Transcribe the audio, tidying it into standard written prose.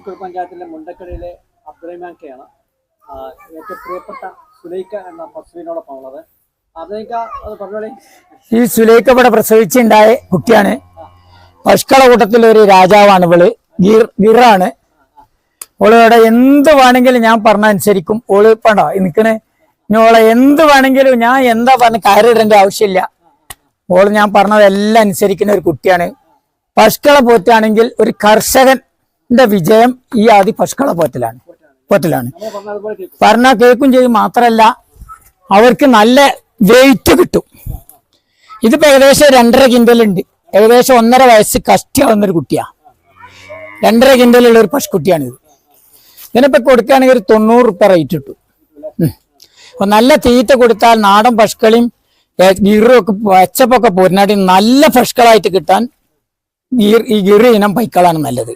ഇക്കുൾ പഞ്ചായത്തിലെ മുണ്ടക്കരയിലെ അബ്ദുറഹ്മാൻ കെയാണ് ഏറ്റവും പ്രിയപ്പെട്ട സുലൈഖ എന്ന പശുവിനോടൊപ്പം ഉള്ളത്. അബ്ദുറഹ്മാൻ അത് പറഞ്ഞോളെ. ഈ സുലൈഖ ഇവിടെ പ്രസവിച്ചുണ്ടായ കുട്ടിയാണ്. പശുക്കള കൂട്ടത്തിലൊരു രാജാവാണ് ഇവള്. ഗിറാണ് ഓളോടെ. എന്ത് വേണമെങ്കിലും ഞാൻ പറഞ്ഞ അനുസരിക്കും. ഓള് പണ്ടോ നിക്കണ്. ഓളെ എന്ത് വേണമെങ്കിലും ഞാൻ എന്താ പറഞ്ഞ കാര്യമിടേണ്ട ആവശ്യമില്ല. ഓള് ഞാൻ പറഞ്ഞതെല്ലാം അനുസരിക്കുന്ന ഒരു കുട്ടിയാണ്. പശുക്കളെ പോറ്റാണെങ്കിൽ ഒരു കർഷകന്റെ വിജയം ഈ ആദ്യ പശുക്കളെ പോറ്റലാണ്. പറഞ്ഞാൽ കേൾക്കും ചെയ്യും. മാത്രല്ല അവർക്ക് നല്ല വെയിറ്റ് കിട്ടും. ഇതിപ്പോ ഏകദേശം 2.5 കിൻഡലുണ്ട്. ഏകദേശം 1.5 വയസ്സ് കഷ്ടിയാവുന്നൊരു കുട്ടിയാ. 2.5 കിൻഡലുള്ള ഒരു പശുക്കുട്ടിയാണിത്. ഇതിനിപ്പോ കൊടുക്കുകയാണെങ്കിൽ ഒരു 90 റുപ്യ റേറ്റ് കിട്ടും. അപ്പൊ നല്ല തീറ്റ കൊടുത്താൽ നാടൻ പശുക്കളെയും ഗിറൊക്കെ വെച്ചപ്പൊക്കെ പോരുന്നാടി നല്ല പശുക്കളായിട്ട് കിട്ടാൻ ഈ ഗിറ് ഇനം പൈക്കളാണ് നല്ലത്.